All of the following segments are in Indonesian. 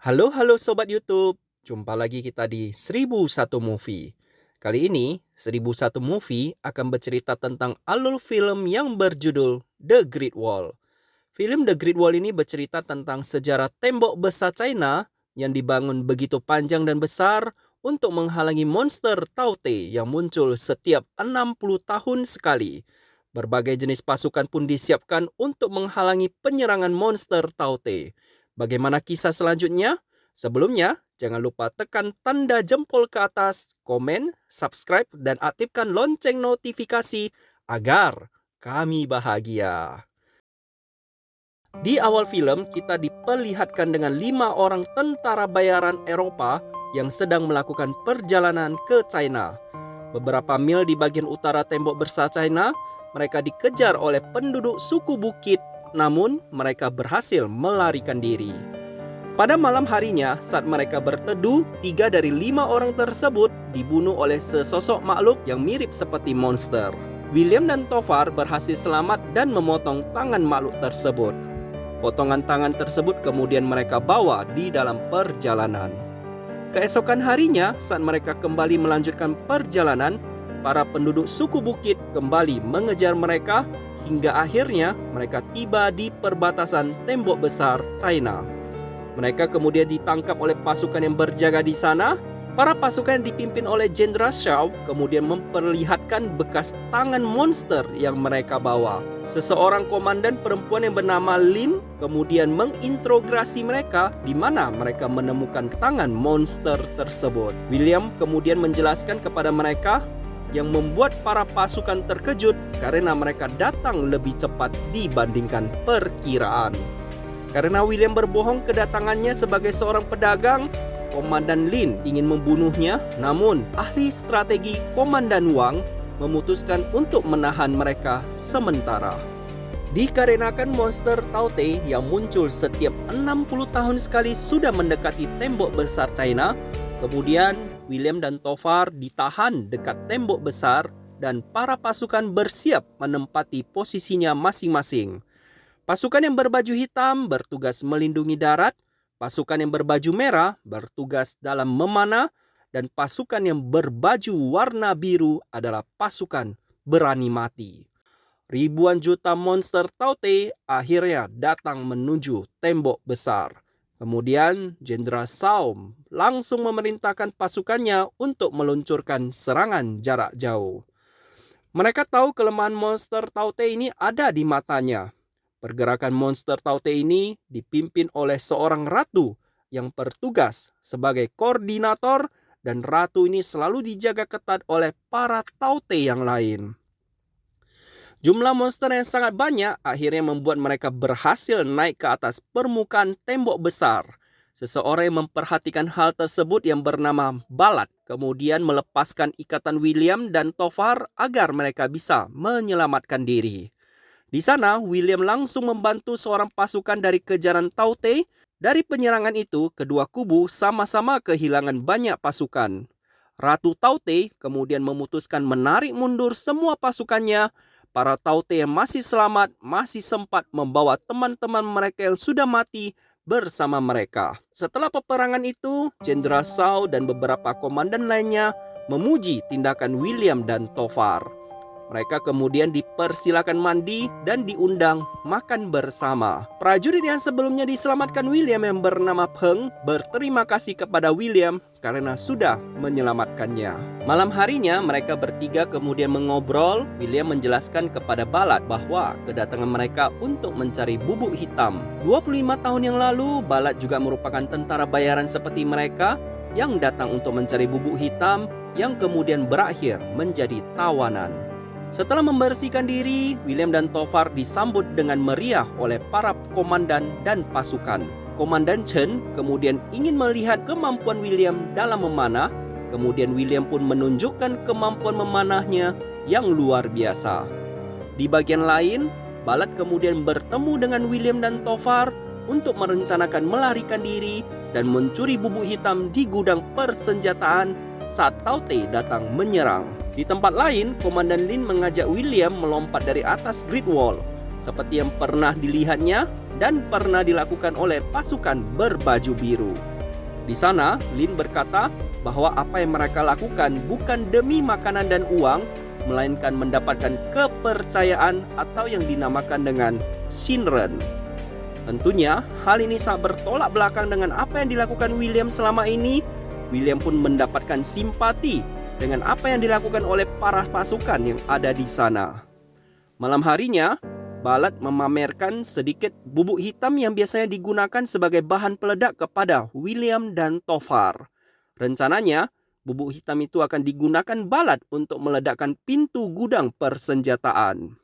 Halo Sobat YouTube, jumpa lagi kita di 1001 Movie. Kali ini, 1001 Movie akan bercerita tentang alur film yang berjudul The Great Wall. Film The Great Wall ini bercerita tentang sejarah tembok besar China yang dibangun begitu panjang dan besar untuk menghalangi monster Taote yang muncul setiap 60 tahun sekali. Berbagai jenis pasukan pun disiapkan untuk menghalangi penyerangan monster Taote. Bagaimana kisah selanjutnya? Sebelumnya, jangan lupa tekan tanda jempol ke atas, komen, subscribe, dan aktifkan lonceng notifikasi agar kami bahagia. Di awal film, kita diperlihatkan dengan 5 orang tentara bayaran Eropa yang sedang melakukan perjalanan ke China. Beberapa mil di bagian utara tembok besar China, mereka dikejar oleh penduduk suku Bukit, namun mereka berhasil melarikan diri. Pada malam harinya, saat mereka berteduh, 3 dari 5 orang tersebut dibunuh oleh sesosok makhluk yang mirip seperti monster. William dan Tovar berhasil selamat dan memotong tangan makhluk tersebut. Potongan tangan tersebut kemudian mereka bawa di dalam perjalanan. Keesokan harinya, saat mereka kembali melanjutkan perjalanan, para penduduk suku Bukit kembali mengejar mereka hingga akhirnya mereka tiba di perbatasan tembok besar China. Mereka kemudian ditangkap oleh pasukan yang berjaga di sana. Para pasukan yang dipimpin oleh Jenderal Shaw kemudian memperlihatkan bekas tangan monster yang mereka bawa. Seseorang komandan perempuan yang bernama Lin kemudian menginterogasi mereka di mana mereka menemukan tangan monster tersebut. William kemudian menjelaskan kepada mereka yang membuat para pasukan terkejut karena mereka datang lebih cepat dibandingkan perkiraan. Karena William berbohong kedatangannya sebagai seorang pedagang, Komandan Lin ingin membunuhnya, namun ahli strategi Komandan Wang memutuskan untuk menahan mereka sementara. Dikarenakan monster Taote yang muncul setiap 60 tahun sekali sudah mendekati tembok besar China, kemudian William dan Tovar ditahan dekat tembok besar dan para pasukan bersiap menempati posisinya masing-masing. Pasukan yang berbaju hitam bertugas melindungi darat, pasukan yang berbaju merah bertugas dalam memanah, dan pasukan yang berbaju warna biru adalah pasukan berani mati. Ribuan juta monster Taote akhirnya datang menuju tembok besar. Kemudian Jenderal Shaw langsung memerintahkan pasukannya untuk meluncurkan serangan jarak jauh. Mereka tahu kelemahan monster Taote ini ada di matanya. Pergerakan monster Taote ini dipimpin oleh seorang ratu yang bertugas sebagai koordinator, dan ratu ini selalu dijaga ketat oleh para Taote yang lain. Jumlah monster yang sangat banyak akhirnya membuat mereka berhasil naik ke atas permukaan tembok besar. Seseorang yang memperhatikan hal tersebut yang bernama Balat kemudian melepaskan ikatan William dan Tovar agar mereka bisa menyelamatkan diri. Di sana, William langsung membantu seorang pasukan dari kejaran Taote. Dari penyerangan itu, kedua kubu sama-sama kehilangan banyak pasukan. Ratu Taote kemudian memutuskan menarik mundur semua pasukannya. Para Taote yang masih selamat masih sempat membawa teman-teman mereka yang sudah mati bersama mereka. Setelah peperangan itu, Jenderal Shaw dan beberapa komandan lainnya memuji tindakan William dan Tovar. Mereka kemudian dipersilakan mandi dan diundang makan bersama. Prajurit yang sebelumnya diselamatkan William yang bernama Peng berterima kasih kepada William karena sudah menyelamatkannya. Malam harinya mereka bertiga kemudian mengobrol. William menjelaskan kepada Balat bahwa kedatangan mereka untuk mencari bubuk hitam. 25 tahun yang lalu, Balat juga merupakan tentara bayaran seperti mereka yang datang untuk mencari bubuk hitam yang kemudian berakhir menjadi tawanan. Setelah membersihkan diri, William dan Tovar disambut dengan meriah oleh para komandan dan pasukan. Komandan Chen kemudian ingin melihat kemampuan William dalam memanah. Kemudian William pun menunjukkan kemampuan memanahnya yang luar biasa. Di bagian lain, Balat kemudian bertemu dengan William dan Tovar untuk merencanakan melarikan diri dan mencuri bubuk hitam di gudang persenjataan saat Taote datang menyerang. Di tempat lain, Komandan Lin mengajak William melompat dari atas Great Wall, seperti yang pernah dilihatnya dan pernah dilakukan oleh pasukan berbaju biru. Di sana, Lin berkata bahwa apa yang mereka lakukan bukan demi makanan dan uang, melainkan mendapatkan kepercayaan atau yang dinamakan dengan Shinren. Tentunya, hal ini sangat bertolak belakang dengan apa yang dilakukan William selama ini. William pun mendapatkan simpati dengan apa yang dilakukan oleh para pasukan yang ada di sana. Malam harinya, Ballard memamerkan sedikit bubuk hitam yang biasanya digunakan sebagai bahan peledak kepada William dan Tovar. Rencananya, bubuk hitam itu akan digunakan Ballard untuk meledakkan pintu gudang persenjataan.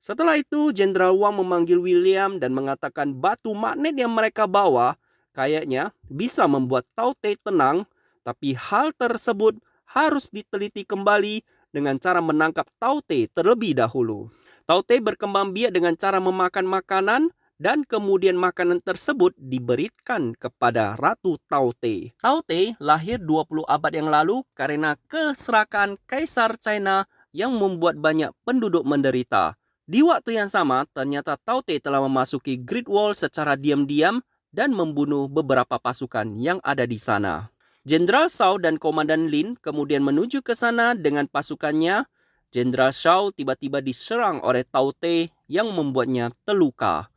Setelah itu, Jenderal Wang memanggil William dan mengatakan batu magnet yang mereka bawa kayaknya bisa membuat Tao Te tenang, tapi hal tersebut harus diteliti kembali dengan cara menangkap Tao Te terlebih dahulu. Tao Te berkembang biak dengan cara memakan makanan dan kemudian makanan tersebut diberikan kepada Ratu Tao Te. Tao Te lahir 20 abad yang lalu karena keserakahan Kaisar China yang membuat banyak penduduk menderita. Di waktu yang sama, ternyata Tao Te telah memasuki Great Wall secara diam-diam dan membunuh beberapa pasukan yang ada di sana. Jenderal Shao dan Komandan Lin kemudian menuju ke sana dengan pasukannya. Jenderal Shao tiba-tiba diserang oleh Tao Te yang membuatnya terluka.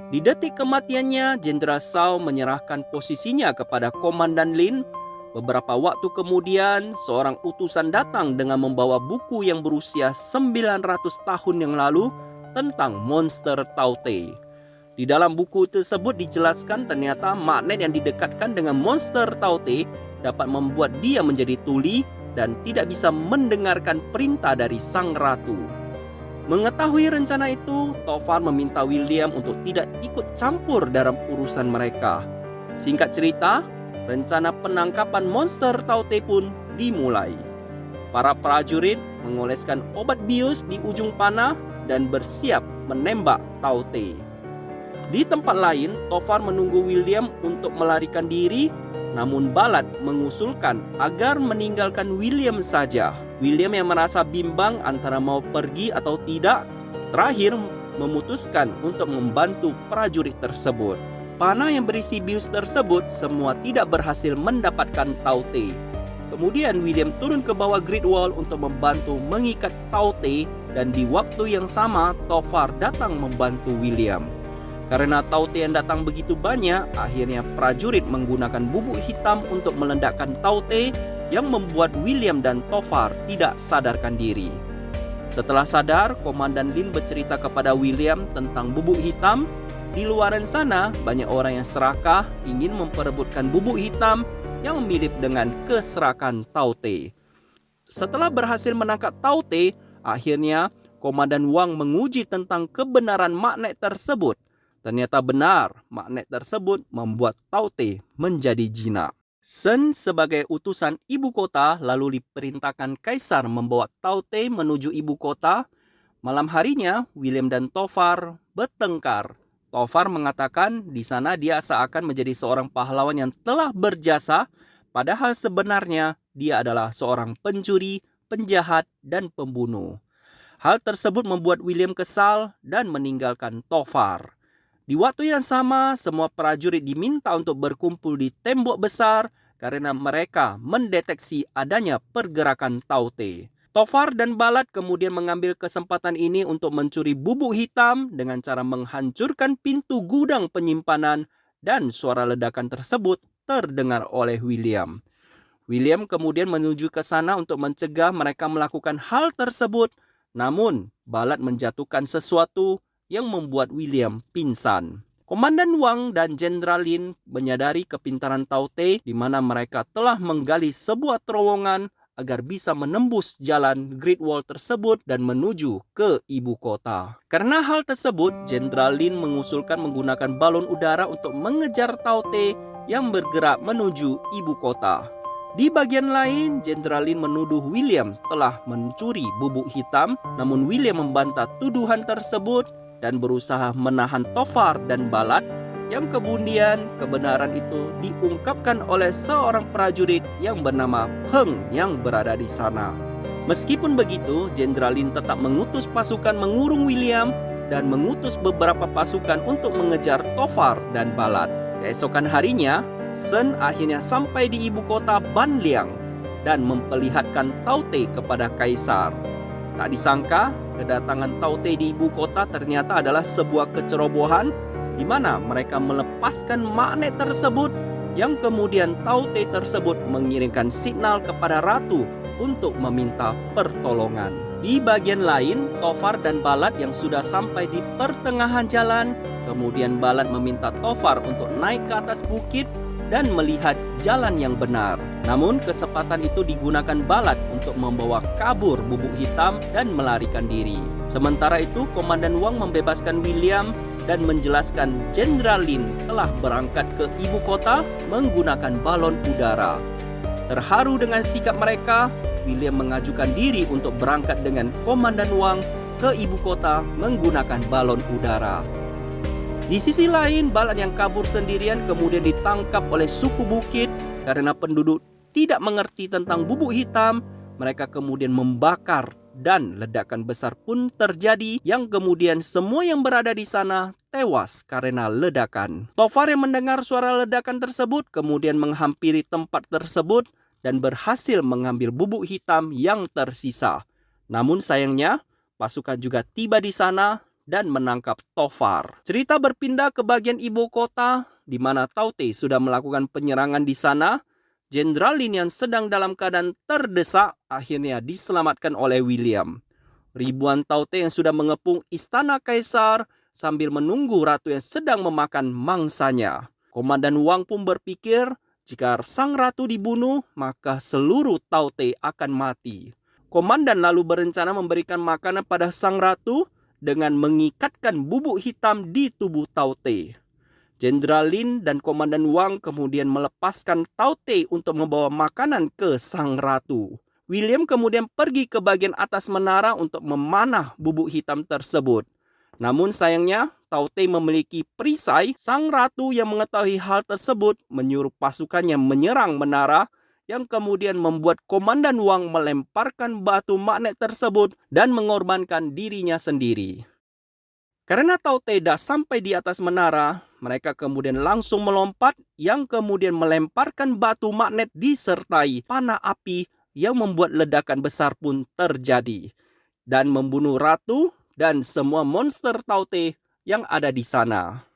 Di detik kematiannya, Jenderal Shao menyerahkan posisinya kepada Komandan Lin. Beberapa waktu kemudian, seorang utusan datang dengan membawa buku yang berusia 900 tahun yang lalu tentang monster Tao Te. Di dalam buku tersebut dijelaskan ternyata magnet yang didekatkan dengan monster Tao Te dapat membuat dia menjadi tuli dan tidak bisa mendengarkan perintah dari sang ratu. Mengetahui rencana itu, Tovar meminta William untuk tidak ikut campur dalam urusan mereka. Singkat cerita, rencana penangkapan monster Tao Te pun dimulai. Para prajurit mengoleskan obat bius di ujung panah dan bersiap menembak Tao Te. Di tempat lain, Tovar menunggu William untuk melarikan diri, namun Ballard mengusulkan agar meninggalkan William saja. William yang merasa bimbang antara mau pergi atau tidak, terakhir memutuskan untuk membantu prajurit tersebut. Panah yang berisi bius tersebut semua tidak berhasil mendapatkan Tao Te. Kemudian William turun ke bawah Great Wall untuk membantu mengikat Tao Te, dan di waktu yang sama Tovar datang membantu William. Karena Tao Te yang datang begitu banyak, akhirnya prajurit menggunakan bubuk hitam untuk meledakkan Tao Te yang membuat William dan Tovar tidak sadarkan diri. Setelah sadar, Komandan Lin bercerita kepada William tentang bubuk hitam. Di luaran sana, banyak orang yang serakah ingin memperebutkan bubuk hitam yang mirip dengan keserakahan Tao Te. Setelah berhasil menangkap Tao Te, akhirnya Komandan Wang menguji tentang kebenaran magnet tersebut. Ternyata benar, magnet tersebut membuat Tao Te menjadi jinak. Shen sebagai utusan ibu kota lalu diperintahkan Kaisar membawa Tao Te menuju ibu kota. Malam harinya, William dan Tovar bertengkar. Tovar mengatakan di sana dia seakan menjadi seorang pahlawan yang telah berjasa, padahal sebenarnya dia adalah seorang pencuri, penjahat, dan pembunuh. Hal tersebut membuat William kesal dan meninggalkan Tovar. Di waktu yang sama, semua prajurit diminta untuk berkumpul di tembok besar karena mereka mendeteksi adanya pergerakan Tao Te. Tovar dan Ballard kemudian mengambil kesempatan ini untuk mencuri bubuk hitam dengan cara menghancurkan pintu gudang penyimpanan, dan suara ledakan tersebut terdengar oleh William. William kemudian menuju ke sana untuk mencegah mereka melakukan hal tersebut, namun Ballard menjatuhkan sesuatu yang membuat William pingsan. Komandan Wang dan Jenderal Lin menyadari kepintaran Tao Te di mana mereka telah menggali sebuah terowongan agar bisa menembus jalan Great Wall tersebut dan menuju ke ibu kota. Karena hal tersebut, Jenderal Lin mengusulkan menggunakan balon udara untuk mengejar Tao Te yang bergerak menuju ibu kota. Di bagian lain, Jenderal Lin menuduh William telah mencuri bubuk hitam, namun William membantah tuduhan tersebut dan berusaha menahan Tovar dan Ballard, yang kemudian kebenaran itu diungkapkan oleh seorang prajurit yang bernama Peng yang berada di sana. Meskipun begitu, Jenderal Lin tetap mengutus pasukan mengurung William dan mengutus beberapa pasukan untuk mengejar Tovar dan Ballard. Keesokan harinya, Sen akhirnya sampai di ibu kota Banliang dan memperlihatkan Tao Te kepada kaisar. Tak disangka, kedatangan Tao Te di ibu kota ternyata adalah sebuah kecerobohan di mana mereka melepaskan magnet tersebut yang kemudian Tao Te tersebut mengirimkan signal kepada ratu untuk meminta pertolongan. Di bagian lain, Tofar dan Balat yang sudah sampai di pertengahan jalan, kemudian Balat meminta Tofar untuk naik ke atas bukit dan melihat jalan yang benar. Namun kesempatan itu digunakan Balat untuk membawa kabur Bubuk Hitam dan melarikan diri. Sementara itu, Komandan Wang membebaskan William dan menjelaskan Jenderal Lin telah berangkat ke ibu kota menggunakan balon udara. Terharu dengan sikap mereka, William mengajukan diri untuk berangkat dengan Komandan Wang ke ibu kota menggunakan balon udara. Di sisi lain, Balat yang kabur sendirian kemudian ditangkap oleh suku bukit karena penduduk tidak mengerti tentang bubuk hitam. Mereka kemudian membakar dan ledakan besar pun terjadi yang kemudian semua yang berada di sana tewas karena ledakan. Tofar yang mendengar suara ledakan tersebut kemudian menghampiri tempat tersebut dan berhasil mengambil bubuk hitam yang tersisa. Namun sayangnya, pasukan juga tiba di sana dan menangkap Tofar. Cerita berpindah ke bagian ibu kota, di mana Tao Te sudah melakukan penyerangan di sana. Jenderal Lin yang sedang dalam keadaan terdesak akhirnya diselamatkan oleh William. Ribuan Tao Te yang sudah mengepung istana kaisar sambil menunggu ratu yang sedang memakan mangsanya. Komandan Wang pun berpikir, jika sang ratu dibunuh, maka seluruh Tao Te akan mati. Komandan lalu berencana memberikan makanan pada sang ratu dengan mengikatkan bubuk hitam di tubuh Tao Te. Jenderal Lin dan Komandan Wang kemudian melepaskan Tao Te untuk membawa makanan ke sang ratu. William kemudian pergi ke bagian atas menara untuk memanah bubuk hitam tersebut. Namun sayangnya, Tao Te memiliki perisai. Sang ratu yang mengetahui hal tersebut menyuruh pasukannya menyerang menara yang kemudian membuat Komandan Wang melemparkan batu magnet tersebut dan mengorbankan dirinya sendiri. Karena Tao Te dah sampai di atas menara, mereka kemudian langsung melompat yang kemudian melemparkan batu magnet disertai panah api yang membuat ledakan besar pun terjadi dan membunuh ratu dan semua monster Tao Te yang ada di sana.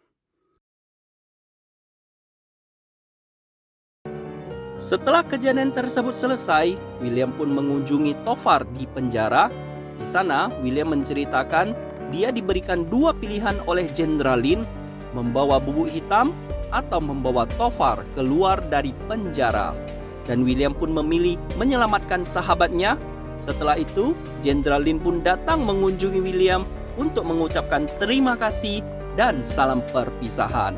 Setelah kejadian tersebut selesai, William pun mengunjungi Tofar di penjara. Di sana, William menceritakan dia diberikan dua pilihan oleh Jenderal Lin, membawa bubuk hitam atau membawa Tofar keluar dari penjara. Dan William pun memilih menyelamatkan sahabatnya. Setelah itu, Jenderal Lin pun datang mengunjungi William untuk mengucapkan terima kasih dan salam perpisahan.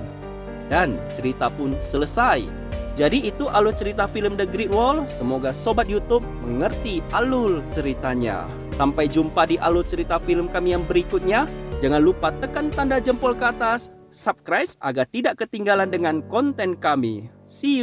Dan cerita pun selesai. Jadi itu alur cerita film The Great Wall. Semoga sobat YouTube mengerti alur ceritanya. Sampai jumpa di alur cerita film kami yang berikutnya. Jangan lupa tekan tanda jempol ke atas, subscribe agar tidak ketinggalan dengan konten kami. See you!